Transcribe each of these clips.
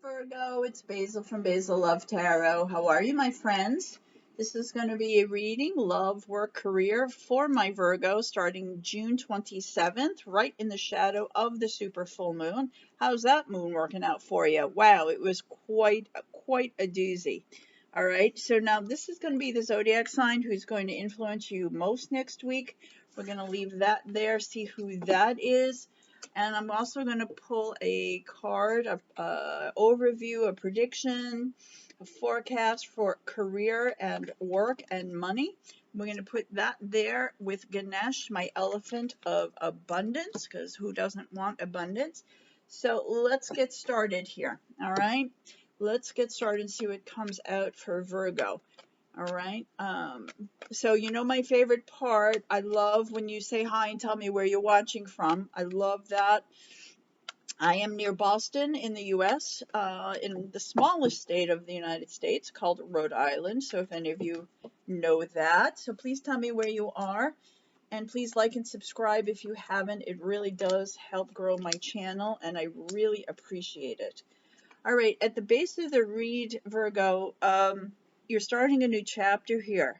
Virgo, it's Basil from Basil Love Tarot. How are you, my friends? This is going to be a reading, love, work, career for my Virgo starting June 27th, right in the shadow of the super full moon. How's that moon working out for you? Wow, it was quite a doozy. All right, so now this is going to be the zodiac sign who's going to influence you most next week. We're going to leave that there, see who that is. And I'm also going to pull a card, a overview, a prediction, a forecast for career and work and money. We're going to put that there with Ganesh, my elephant of abundance, because who doesn't want abundance? So let's get started here, all right? Let's get started and see what comes out for Virgo. All right. So you know my favorite part. I love when you say hi and tell me where you're watching from. I love that. I am near Boston in the U.S., in the smallest state of the United States called Rhode Island. So if any of you know that, so please tell me where you are. And please like and subscribe if you haven't. It really does help grow my channel, and I really appreciate it. All right, at the base of the read, Virgo, you're starting a new chapter here.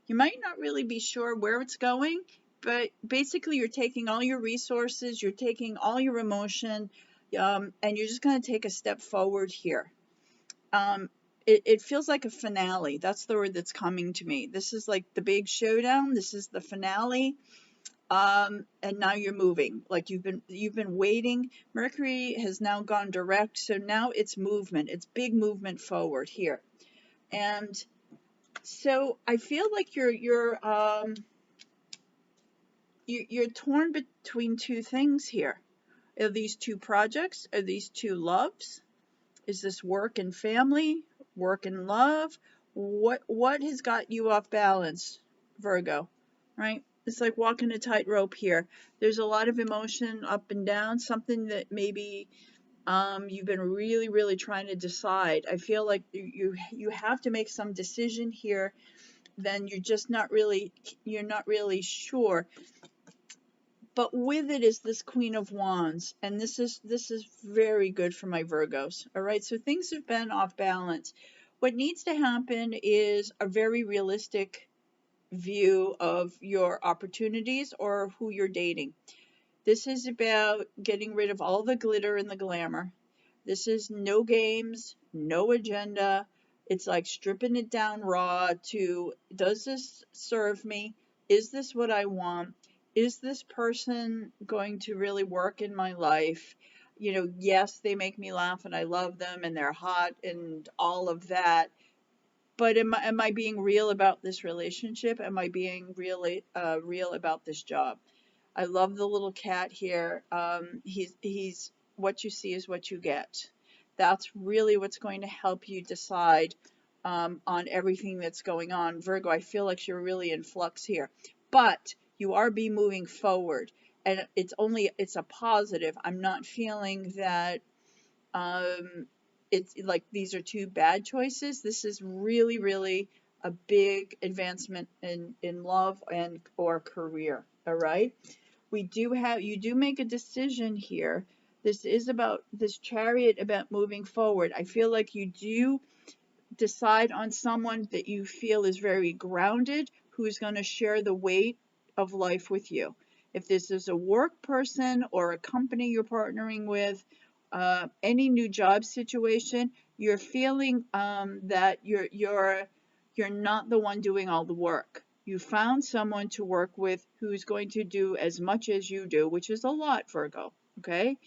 You might not really be sure where it's going, but basically you're taking all your resources, you're taking all your emotion, and you're just going to take a step forward here. It feels like a finale. That's the word that's coming to me. This is like the big showdown. This is the finale. And now you're moving, like you've been waiting. Mercury has now gone direct, so now it's movement. It's big movement forward here. And so I feel like you're torn between two things here. Are these two projects? Are these two loves? Is this work and family? Work and love? What has got you off balance, Virgo? Right? It's like walking a tightrope here. There's a lot of emotion up and down, something that maybe you've been really trying to decide. I feel like you have to make some decision here. Then you're not really sure. But with it is this Queen of Wands, and this is very good for my Virgos. All right, so things have been off balance. What needs to happen is a very realistic view of your opportunities or who you're dating. This is about getting rid of all the glitter and the glamour. This is no games, no agenda. It's like stripping it down raw to, does this serve me? Is this what I want? Is this person going to really work in my life? You know, yes, they make me laugh and I love them and they're hot and all of that. But am I being real about this relationship? Am I being real about this job? I love the little cat here. He's what you see is what you get. That's really what's going to help you decide on everything that's going on. Virgo, I feel like you're really in flux here, but you are moving forward, and it's a positive. I'm not feeling that it's like these are two bad choices. This is really a big advancement in love and or career. All right. You do make a decision here. This is about this Chariot, about moving forward. I feel like you do decide on someone that you feel is very grounded, who's going to share the weight of life with you. If this is a work person or a company you're partnering with, any new job situation, you're feeling that you're not the one doing all the work. You found someone to work with who's going to do as much as you do, which is a lot, Virgo. Okay.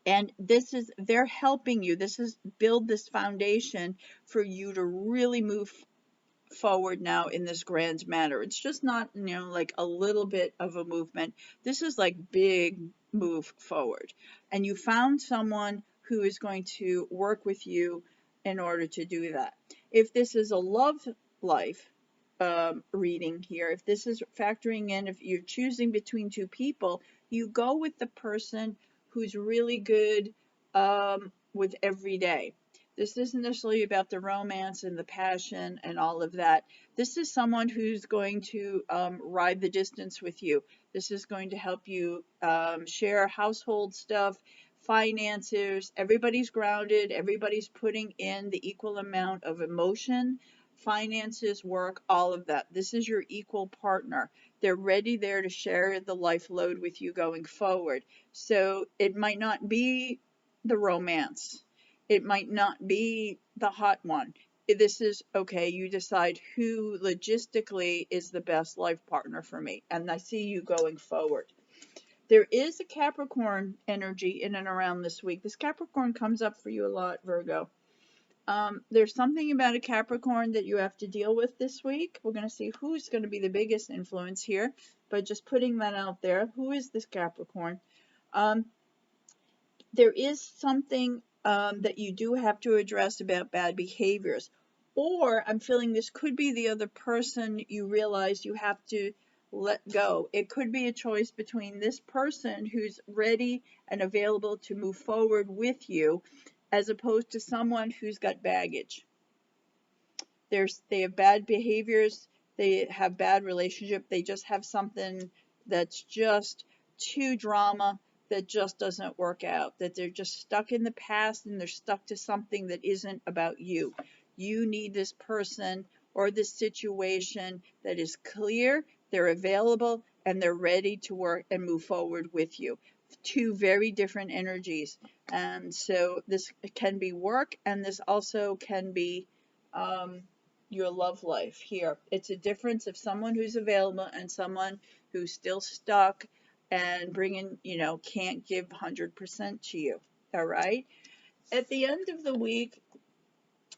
And they're helping you. This is build this foundation for you to really move forward now in this grand manner. It's just not, like a little bit of a movement. This is like big move forward. And you found someone who is going to work with you in order to do that. If this is a love life reading here, if this is factoring in, if you're choosing between two people, you go with the person who's really good with every day. This isn't necessarily about the romance and the passion and all of that. This is someone who's going to ride the distance with you. This is going to help you share household stuff, finances. Everybody's grounded. Everybody's putting in the equal amount of emotion, finances, work, all of that. This is your equal partner. They're ready there to share the life load with you going forward. So it might not be the romance. It might not be the hot one. This is okay. You decide who logistically is the best life partner for me. And I see you going forward. There is a Capricorn energy in and around this week. This Capricorn comes up for you a lot, Virgo. There's something about a Capricorn that you have to deal with this week. We're going to see who's going to be the biggest influence here, but just putting that out there. Who is this Capricorn? There is something that you do have to address about bad behaviors. Or I'm feeling this could be the other person you realize you have to let go. It could be a choice between this person who's ready and available to move forward with you as opposed to someone who's got baggage. They have bad behaviors, they have bad relationship, they just have something that's just too drama, that just doesn't work out, that they're just stuck in the past and they're stuck to something that isn't about you. You need this person or this situation that is clear, they're available, and they're ready to work and move forward with you. Two very different energies. And so this can be work, and this also can be your love life here. It's a difference of someone who's available and someone who's still stuck and bringing, can't give 100% to you. All right. At the end of the week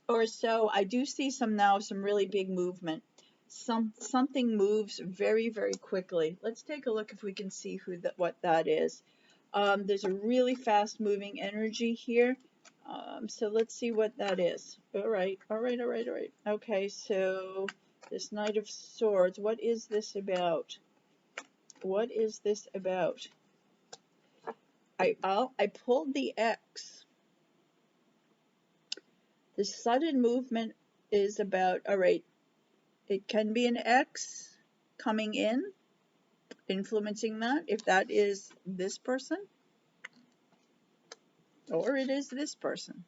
or so, I do see some really big movement. Something moves very, very quickly. Let's take a look if we can see what that is. There's a really fast moving energy here. So let's see what that is. All right. Okay, so this Knight of Swords, what is this about? What is this about? I pulled the X. The sudden movement is about, all right, it can be an X coming in, influencing that, if that is this person, or it is this person.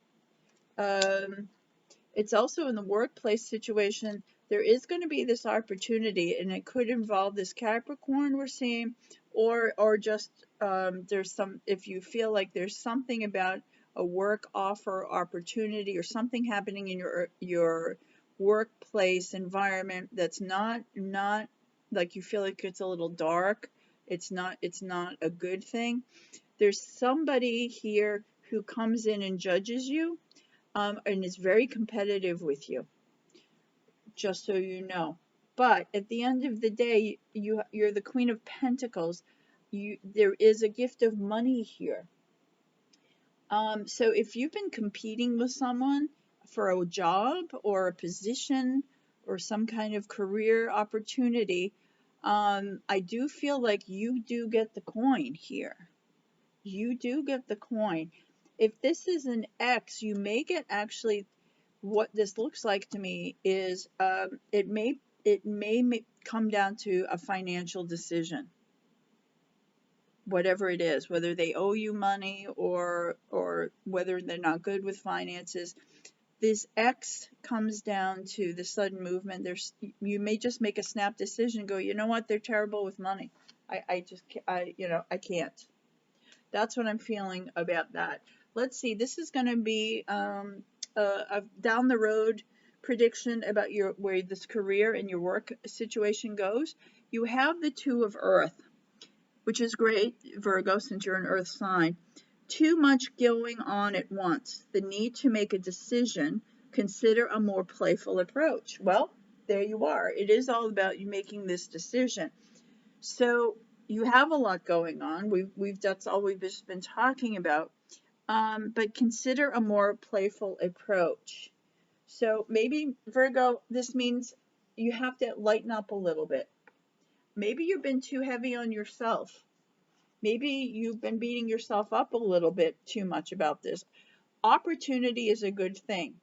It's also in the workplace situation. There is going to be this opportunity, and it could involve this Capricorn we're seeing, or just there's some, if you feel like there's something about a work offer opportunity or something happening in your workplace environment that's not like you feel like it's a little dark. It's not a good thing. There's somebody here who comes in and judges you. And is very competitive with you, just so you know. But at the end of the day, you're the Queen of Pentacles. There is a gift of money here. So if you've been competing with someone for a job or a position or some kind of career opportunity, I do feel like you do get the coin here. You do get the coin. If this is an X, you may get actually, what this looks like to me is it may come down to a financial decision, whatever it is, whether they owe you money or whether they're not good with finances. This X comes down to the sudden movement. You may just make a snap decision and go, you know what, they're terrible with money. I can't. That's what I'm feeling about that. Let's see, this is going to be a down the road prediction about where this career and your work situation goes. You have the Two of Earth, which is great, Virgo, since you're an Earth sign. Too much going on at once. The need to make a decision. Consider a more playful approach. Well, there you are. It is all about you making this decision. So you have a lot going on. That's all we've just been talking about. But consider a more playful approach. So maybe, Virgo, this means you have to lighten up a little bit. Maybe you've been too heavy on yourself. Maybe you've been beating yourself up a little bit too much about this. Opportunity is a good thing.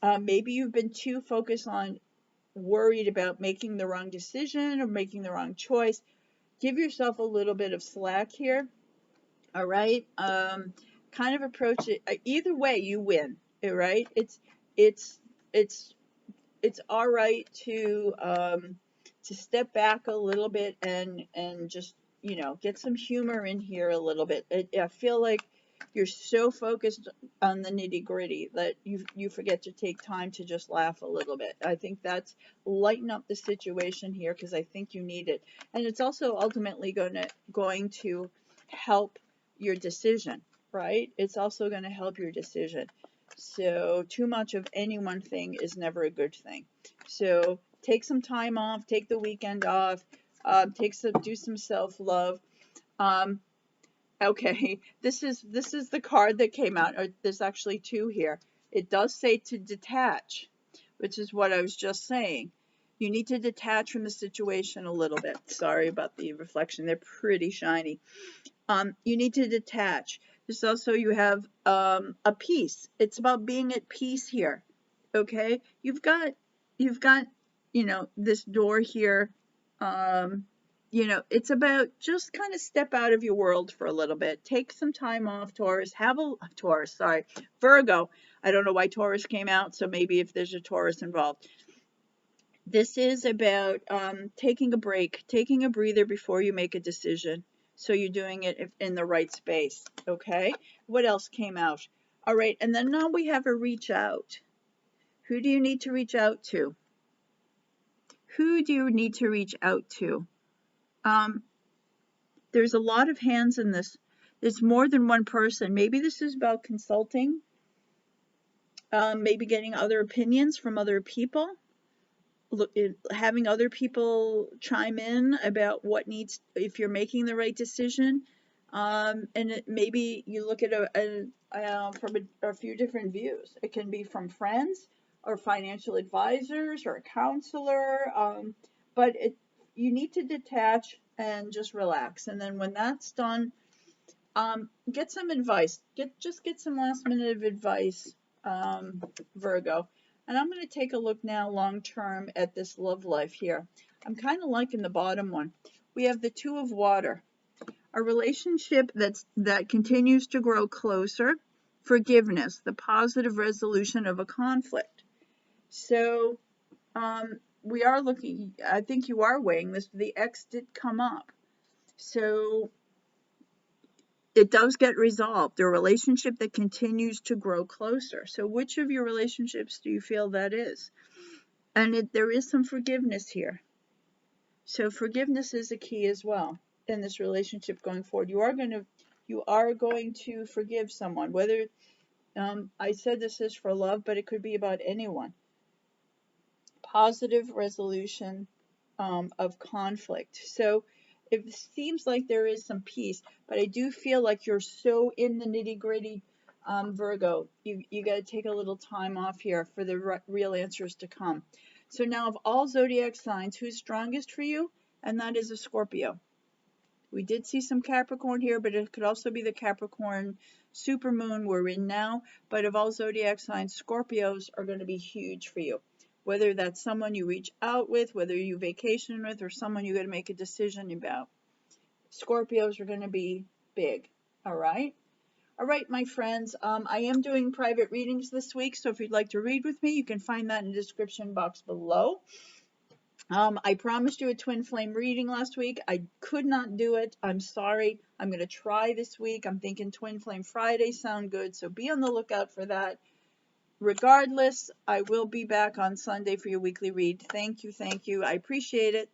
Maybe you've been too focused on worried about making the wrong decision or making the wrong choice. Give yourself a little bit of slack here. All right. kind of approach it. Either way, you win. Right? It's it's it's all right to step back a little bit and just, get some humor in here a little bit. I feel like you're so focused on the nitty gritty that you forget to take time to just laugh a little bit. I think that's lighten up the situation here, because I think you need it, and it's also ultimately going to help your decision, right? It's also going to help your decision. So too much of any one thing is never a good thing. So take some time off, take the weekend off, do some self-love. Um, okay, this is the card that came out. There's actually two here. It does say to detach, which is what I was just saying. You need to detach from the situation a little bit. Sorry about the reflection. They're pretty shiny. You need to detach. There's also, you have a peace. It's about being at peace here. Okay, you've got this door here. It's about just kind of step out of your world for a little bit. Take some time off, Taurus. Taurus, sorry, Virgo. I don't know why Taurus came out, so maybe if there's a Taurus involved. This is about taking a break, taking a breather before you make a decision. So you're doing it in the right space, okay? What else came out? All right, and then now we have a reach out. Who do you need to reach out to? Who do you need to reach out to? There's a lot of hands in this. There's more than one person. Maybe this is about consulting, maybe getting other opinions from other people. Having other people chime in about if you're making the right decision, and maybe you look at from a few different views. It can be from friends or financial advisors or a counselor, but you need to detach and just relax. And then when that's done, get some advice. Get some last minute advice, Virgo. And I'm going to take a look now long term at this love life here. I'm kind of liking the bottom one. We have the Two of Water, a relationship that continues to grow closer, forgiveness, the positive resolution of a conflict. So we are looking, I think you are weighing this. The X did come up. So it does get resolved, a relationship that continues to grow closer. So which of your relationships do you feel that is? And there is some forgiveness here. So forgiveness is a key as well in this relationship going forward. You are going to forgive someone, whether I said this is for love, but it could be about anyone. Positive resolution of conflict. So it seems like there is some peace, but I do feel like you're so in the nitty gritty, Virgo. You got to take a little time off here for the real answers to come. So now, of all zodiac signs, who's strongest for you? And that is a Scorpio. We did see some Capricorn here, but it could also be the Capricorn supermoon we're in now. But of all zodiac signs, Scorpios are going to be huge for you. Whether that's someone you reach out with, whether you vacation with, or someone you got to make a decision about. Scorpios are going to be big. All right? All right, my friends. I am doing private readings this week, so if you'd like to read with me, you can find that in the description box below. I promised you a twin flame reading last week. I could not do it. I'm sorry. I'm going to try this week. I'm thinking twin flame Friday sound good, so be on the lookout for that. Regardless, I will be back on Sunday for your weekly read. Thank you. I appreciate it.